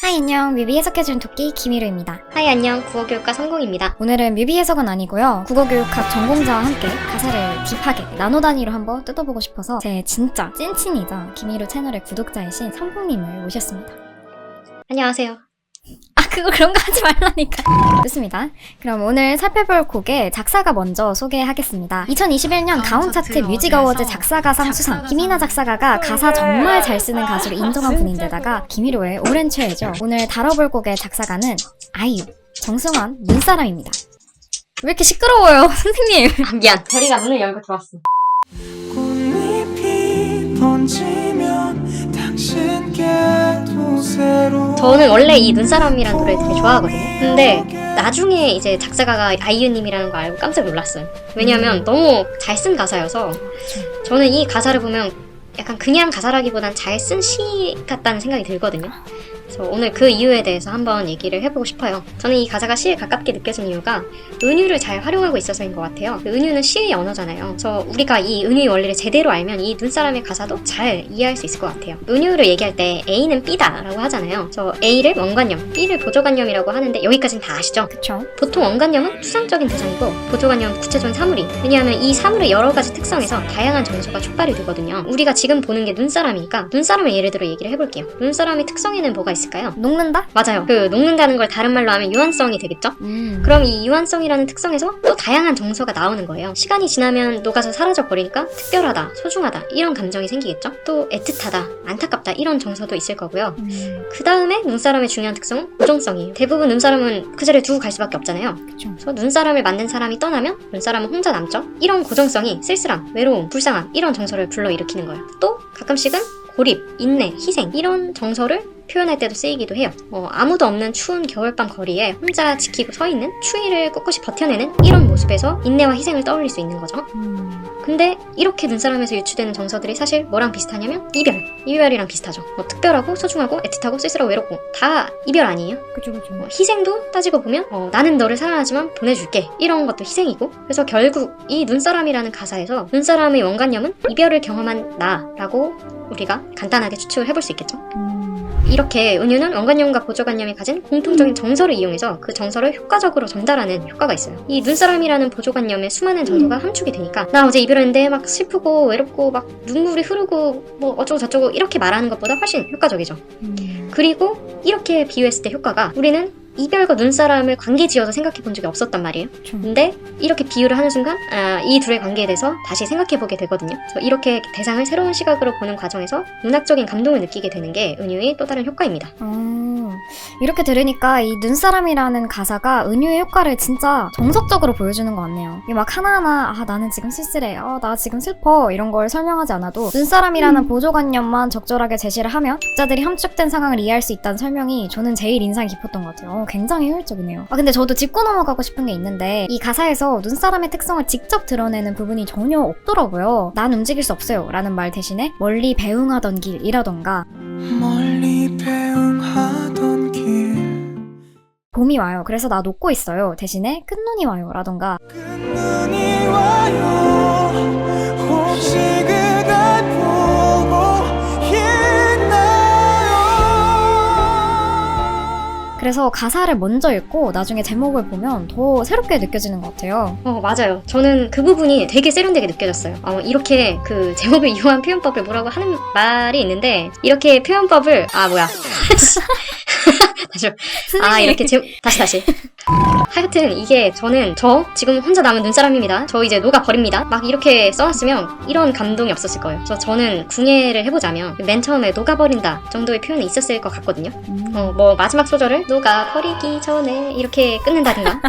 하이 안녕, 뮤비 해석해준 토끼 김희루입니다. 하이 안녕, 국어교육과 성공입니다. 오늘은 뮤비 해석은 아니고요, 국어교육학 전공자와 함께 가사를 딥하게 나노 단위로 한번 뜯어보고 싶어서 제 진짜 찐친이자 김희루 채널의 구독자이신 성공님을 모셨습니다. 안녕하세요. 그런 거 하지 말라니까. 좋습니다. 그럼 오늘 살펴볼 곡의 작사가 먼저 소개하겠습니다. 2021년 가온차트 뮤직 어워즈 작사가상 수상, 김이나 작사가가 가사 정말 잘 쓰는 가수로 인정한 분인데다가 김희로의 오랜 최애죠. 오늘 다뤄볼 곡의 작사가는 아이유, 정승환, 눈사람입니다. 왜 이렇게 시끄러워요, 선생님? 미안, 별이가 문을 열고 들어왔어. 꽃잎이 번지면 당신께도 새로 저는 원래 이 눈사람이라는 노래 되게 좋아하거든요. 근데 나중에 이제 작사가가 아이유님이라는 거 알고 깜짝 놀랐어요. 왜냐면 너무 잘 쓴 가사여서. 저는 이 가사를 보면 약간 그냥 가사라기보단 잘 쓴 시 같다는 생각이 들거든요. 그래서 오늘 그 이유에 대해서 한번 얘기를 해보고 싶어요. 저는 이 가사가 시에 가깝게 느껴진 이유가 은유를 잘 활용하고 있어서인 것 같아요. 은유는 시의 언어잖아요. 그래서 우리가 이 은유의 원리를 제대로 알면 이 눈사람의 가사도 잘 이해할 수 있을 것 같아요. 은유를 얘기할 때 A는 B다 라고 하잖아요. 그래서 A를 원관념, B를 보조관념이라고 하는데 여기까지는 다 아시죠? 그쵸? 보통 원관념은 추상적인 대상이고 보조관념은 구체적인 사물이. 왜냐하면 이 사물의 여러 가지 특성에서 다양한 정서가 촉발이 되거든요. 우리가 지금 보는 게 눈사람이니까 눈사람을 예를 들어 얘기를 해볼게요. 눈사람의 특성에는 뭐가 있을까요? 녹는다? 맞아요. 그 녹는다는 걸 다른 말로 하면 유한성이 되겠죠? 그럼 이 유한성이라는 특성에서 또 다양한 정서가 나오는 거예요. 시간이 지나면 녹아서 사라져 버리니까 특별하다, 소중하다 이런 감정이 생기겠죠? 또 애틋하다, 안타깝다 이런 정서도 있을 거고요. 그 다음에 눈사람의 중요한 특성은 고정성이에요. 대부분 눈사람은 그 자리에 두고 갈 수밖에 없잖아요. 그쵸. 그래서 눈사람을 만든 사람이 떠나면 눈사람은 혼자 남죠? 이런 고정성이 쓸쓸함, 외로움, 불쌍함 이런 정서를 불러일으키는 거예요. 또 가끔씩은 고립, 인내, 희생 이런 정서를 표현할 때도 쓰이기도 해요. 아무도 없는 추운 겨울밤 거리에 혼자 지키고 서 있는 추위를 꿋꿋이 버텨내는 이런 모습에서 인내와 희생을 떠올릴 수 있는 거죠. 근데 이렇게 눈사람에서 유추되는 정서들이 사실 뭐랑 비슷하냐면 이별이랑 비슷하죠. 특별하고 소중하고 애틋하고 쓸쓸하고 외롭고 다 이별 아니에요? 그쵸. 희생도 따지고 보면 나는 너를 사랑하지만 보내줄게 이런 것도 희생이고. 그래서 결국 이 눈사람이라는 가사에서 눈사람의 원관념은 이별을 경험한 나라고 우리가 간단하게 추측을 해볼 수 있겠죠. 이렇게 은유는 원관념과 보조관념이 가진 공통적인 정서를 이용해서 그 정서를 효과적으로 전달하는 효과가 있어요. 이 눈사람이라는 보조관념의 수많은 정서가 함축이 되니까 나 어제 이별했는데 막 슬프고 외롭고 막 눈물이 흐르고 뭐 어쩌고 저쩌고 이렇게 말하는 것보다 훨씬 효과적이죠. 그리고 이렇게 비유했을 때 효과가 우리는 이별과 눈사람을 관계 지어서 생각해 본 적이 없었단 말이에요. 근데 이렇게 비유를 하는 순간 이 둘의 관계에 대해서 다시 생각해 보게 되거든요. 그래서 이렇게 대상을 새로운 시각으로 보는 과정에서 문학적인 감동을 느끼게 되는 게 은유의 또 다른 효과입니다. 이렇게 들으니까 이 눈사람이라는 가사가 은유의 효과를 진짜 정석적으로 보여주는 것 같네요. 이게 막 하나하나 나는 지금 쓸쓸해, 나 지금 슬퍼 이런 걸 설명하지 않아도 눈사람이라는 보조관념만 적절하게 제시를 하면 독자들이 함축된 상황을 이해할 수 있다는 설명이 저는 제일 인상 깊었던 것 같아요. 굉장히 효율적이네요. 근데 저도 짚고 넘어가고 싶은 게 있는데 이 가사에서 눈사람의 특성을 직접 드러내는 부분이 전혀 없더라고요. 난 움직일 수 없어요 라는 말 대신에 멀리 배웅하던 길이라던가 멀리 배웅하던 길 봄이 와요 그래서 나 녹고 있어요 대신에 끝눈이 와요 라던가 끝눈이 와요 혹시 그댈 보고 있나요. 그래서 가사를 먼저 읽고 나중에 제목을 보면 더 새롭게 느껴지는 것 같아요. 맞아요. 저는 그 부분이 되게 세련되게 느껴졌어요. 이렇게 그 제목을 이용한 표현법을 뭐라고 하는 말이 있는데 이렇게 표현법을 다시 하여튼 이게 저는 지금 혼자 남은 눈사람입니다. 저 이제 녹아버립니다. 막 이렇게 써놨으면 이런 감동이 없었을 거예요. 그래서 저는 궁예를 해보자면 맨 처음에 녹아버린다 정도의 표현이 있었을 것 같거든요. 뭐 마지막 소절을 녹아버리기 전에 이렇게 끊는다든가.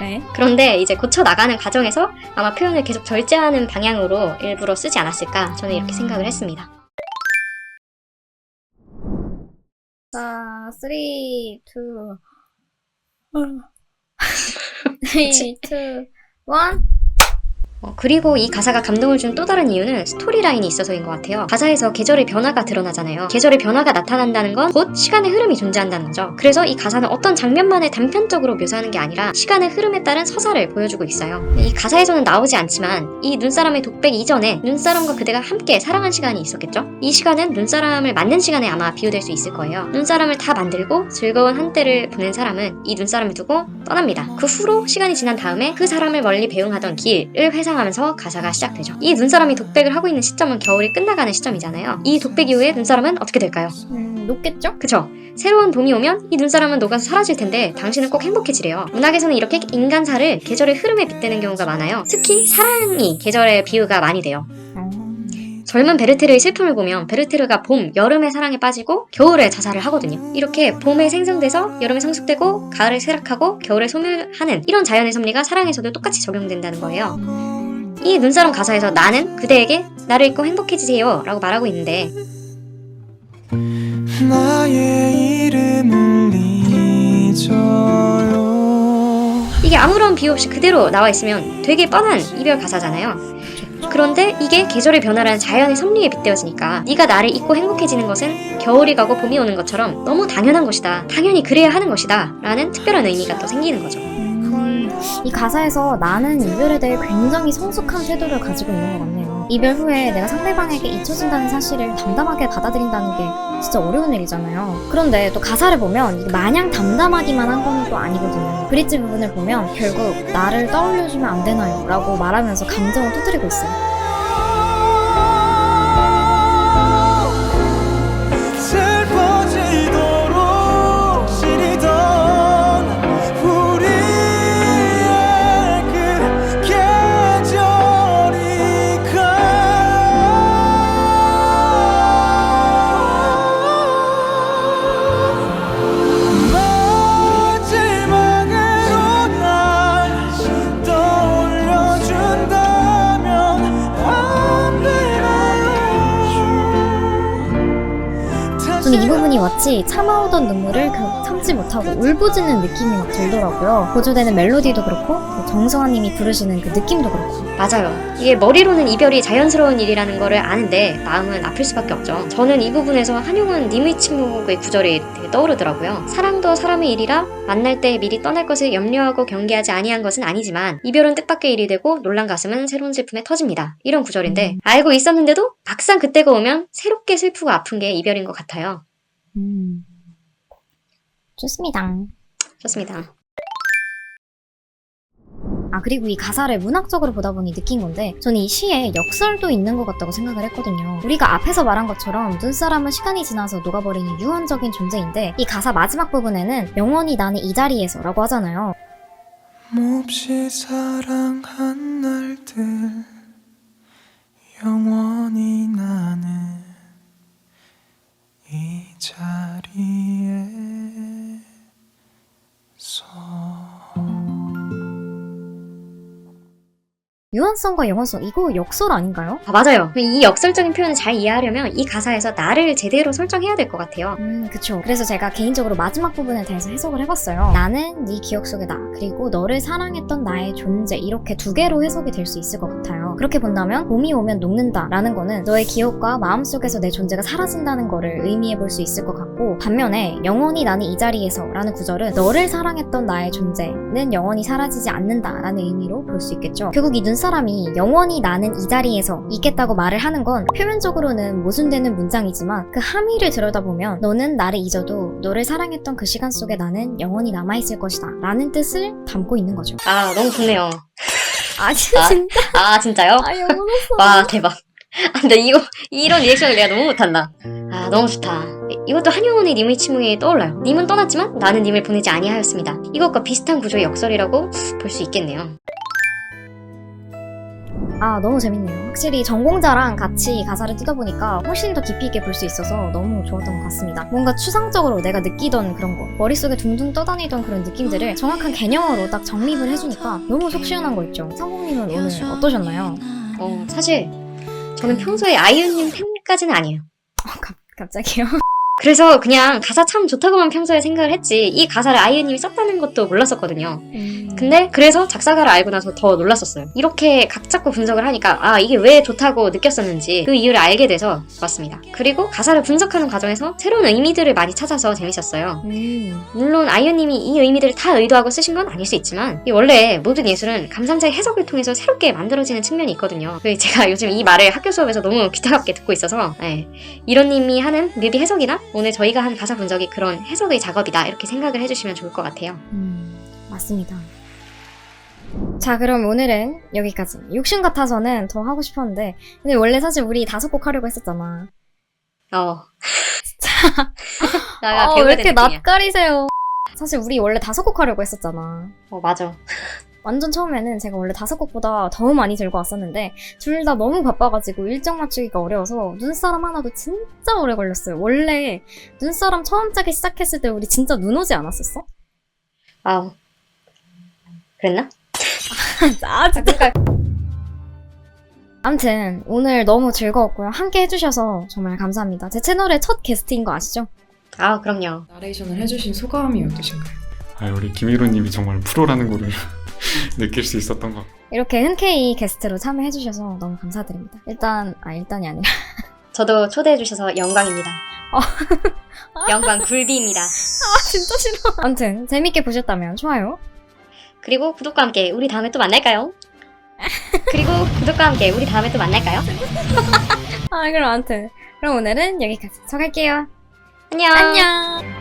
네. 그런데 이제 고쳐나가는 과정에서 아마 표현을 계속 절제하는 방향으로 일부러 쓰지 않았을까 저는 이렇게 생각을 했습니다. 자, 3, 2 3, 2, 1 그리고 이 가사가 감동을 준 또 다른 이유는 스토리라인이 있어서인 것 같아요. 가사에서 계절의 변화가 드러나잖아요. 계절의 변화가 나타난다는 건 곧 시간의 흐름이 존재한다는 거죠. 그래서 이 가사는 어떤 장면만을 단편적으로 묘사하는 게 아니라 시간의 흐름에 따른 서사를 보여주고 있어요. 이 가사에서는 나오지 않지만 이 눈사람의 독백 이전에 눈사람과 그대가 함께 사랑한 시간이 있었겠죠? 이 시간은 눈사람을 만든 시간에 아마 비유될 수 있을 거예요. 눈사람을 다 만들고 즐거운 한때를 보낸 사람은 이 눈사람을 두고 떠납니다. 그 후로 시간이 지난 다음에 그 사람을 멀리 배웅하던 길을 회상하면서 가사가 시작되죠. 이 눈사람이 독백을 하고 있는 시점은 겨울이 끝나가는 시점이잖아요. 이 독백 이후에 눈사람은 어떻게 될까요? 녹겠죠? 그쵸? 새로운 봄이 오면 이 눈사람은 녹아서 사라질 텐데 당신은 꼭 행복해지래요. 문학에서는 이렇게 인간사를 계절의 흐름에 빗대는 경우가 많아요. 특히 사랑이 계절의 비유가 많이 돼요. 젊은 베르테르의 슬픔을 보면 베르테르가 봄, 여름의 사랑에 빠지고 겨울에 자살을 하거든요. 이렇게 봄에 생성돼서 여름에 성숙되고 가을에 쇠락하고 겨울에 소멸하는 이런 자연의 섭리가 사랑에서도 똑같이 적용된다는 거예요. 이 눈사람 가사에서 나는 그대에게 나를 잊고 행복해지세요 라고 말하고 있는데 나의 이름을 잊어요. 이게 아무런 비유 없이 그대로 나와 있으면 되게 뻔한 이별 가사잖아요. 그런데 이게 계절의 변화라는 자연의 섭리에 빗대어지니까 네가 나를 잊고 행복해지는 것은 겨울이 가고 봄이 오는 것처럼 너무 당연한 것이다. 당연히 그래야 하는 것이다. 라는 특별한 의미가 또 생기는 거죠. 이 가사에서 나는 이별에 대해 굉장히 성숙한 태도를 가지고 있는 것 같네요. 이별 후에 내가 상대방에게 잊혀진다는 사실을 담담하게 받아들인다는 게 진짜 어려운 일이잖아요. 그런데 또 가사를 보면 이게 마냥 담담하기만 한 건 또 아니거든요. 브릿지 부분을 보면 결국 나를 떠올려주면 안 되나요? 라고 말하면서 감정을 터뜨리고 있어요. 슬퍼지도록 시리던 우리의 그 계절이 마지막으로 날 떠올려준다면 안 되나요? 저는 이 부분이 마치 참아오던 눈물을 참지 못하고 울부짖는 느낌이 막 들더라고요. 고조되는 멜로디도 그렇고 정승환님이 부르시는 그 느낌도 그렇고. 맞아요. 이게 머리로는 이별이 자연스러운 일이라는 거를 아는데 마음은 아플 수밖에 없죠. 저는 이 부분에서 한용운 님의 침묵의 구절이 되게 떠오르더라고요. 사랑도 사람의 일이라 만날 때 미리 떠날 것을 염려하고 경계하지 아니한 것은 아니지만 이별은 뜻밖의 일이 되고 놀란 가슴은 새로운 슬픔에 터집니다. 이런 구절인데 알고 있었는데도 막상 그때가 오면 새롭게 슬프고 아픈 게 이별인 것 같아요. 좋습니다. 좋습니다. 그리고 이 가사를 문학적으로 보다 보니 느낀 건데 저는 이 시에 역설도 있는 것 같다고 생각을 했거든요. 우리가 앞에서 말한 것처럼 눈사람은 시간이 지나서 녹아버리는 유언적인 존재인데 이 가사 마지막 부분에는 영원히 나는 이 자리에서 라고 하잖아요. 몹시 사랑한 날들 영원히 나는 이 자리에서. 유한성과 영원성, 이거 역설 아닌가요? 맞아요. 이 역설적인 표현을 잘 이해하려면 이 가사에서 나를 제대로 설정해야 될 것 같아요. 그쵸. 그래서 제가 개인적으로 마지막 부분에 대해서 해석을 해봤어요. 나는 네 기억 속의 나, 그리고 너를 사랑했던 나의 존재, 이렇게 두 개로 해석이 될 수 있을 것 같아요. 그렇게 본다면 봄이 오면 녹는다 라는 거는 너의 기억과 마음속에서 내 존재가 사라진다는 거를 의미해볼 수 있을 것 같고, 반면에 영원히 나는 이 자리에서 라는 구절은 너를 사랑했던 나의 존재는 영원히 사라지지 않는다 라는 의미로 볼 수 있겠죠. 결국 이 눈사람이 영원히 나는 이 자리에서 있겠다고 말을 하는 건 표면적으로는 모순되는 문장이지만 그 함의를 들여다보면 너는 나를 잊어도 너를 사랑했던 그 시간 속에 나는 영원히 남아있을 것이다 라는 뜻을 담고 있는 거죠. 너무 좋네요. 진짜? 진짜요? 영원했어. 와, 대박. 근데 이런 리액션을 내가 너무 못한다. 너무 좋다. 이것도 한용운의 님의 침묵이 떠올라요. 님은 떠났지만 나는 님을 보내지 아니하였습니다. 이것과 비슷한 구조의 역설이라고 볼 수 있겠네요. 너무 재밌네요. 확실히 전공자랑 같이 가사를 뜯어보니까 훨씬 더 깊이 있게 볼 수 있어서 너무 좋았던 것 같습니다. 뭔가 추상적으로 내가 느끼던 그런 거, 머릿속에 둥둥 떠다니던 그런 느낌들을 정확한 개념으로 딱 정립을 해주니까 너무 속 시원한 거 있죠. 상봉님은 오늘 어떠셨나요? 사실 저는 평소에 아이유님 팬까지는 아니에요. 갑자기요? 그래서 그냥 가사 참 좋다고만 평소에 생각을 했지 이 가사를 아이유님이 썼다는 것도 몰랐었거든요. 근데 그래서 작사가를 알고 나서 더 놀랐었어요. 이렇게 각 잡고 분석을 하니까 아 이게 왜 좋다고 느꼈었는지 그 이유를 알게 돼서 좋았습니다. 그리고 가사를 분석하는 과정에서 새로운 의미들을 많이 찾아서 재밌었어요. 물론 아이유님이 이 의미들을 다 의도하고 쓰신 건 아닐 수 있지만 이 원래 모든 예술은 감상자의 해석을 통해서 새롭게 만들어지는 측면이 있거든요. 제가 요즘 이 말을 학교 수업에서 너무 귀타깝게 듣고 있어서 이론님이 하는 뮤비 해석이나 오늘 저희가 한 가사 분석이 그런 해석의 작업이다 이렇게 생각을 해주시면 좋을 것 같아요. 맞습니다. 자, 그럼 오늘은 여기까지. 욕심 같아서는 더 하고 싶었는데 근데 원래 사실 우리 5곡 하려고 했었잖아. 나가 왜 배우가 이렇게 된 느낌이야. 낯가리세요. 사실 우리 원래 5곡 하려고 했었잖아. 맞아. 완전 처음에는 제가 원래 5곡보다 더 많이 들고 왔었는데 둘 다 너무 바빠가지고 일정 맞추기가 어려워서 눈사람 하나도 진짜 오래 걸렸어요. 원래 눈사람 처음 짜기 시작했을 때 우리 진짜 눈 오지 않았었어? 그랬나? 진짜. 아무튼 오늘 너무 즐거웠고요. 함께 해주셔서 정말 감사합니다. 제 채널의 첫 게스트인 거 아시죠? 그럼요. 나레이션을 해주신 소감이 어떠신가요? 우리 김희로님이 정말 프로라는 거를 느낄 수 있었던 것 같아요. 이렇게 흔쾌히 게스트로 참여해주셔서 너무 감사드립니다. 일단이 아니라 저도 초대해주셔서 영광입니다. 영광 굴비입니다. 진짜 싫어. 아무튼 재밌게 보셨다면 좋아요. 그리고 구독과 함께 우리 다음에 또 만날까요? 그럼 그럼 아무튼 그럼 오늘은 여기까지. 저 갈게요. 안녕. 안녕.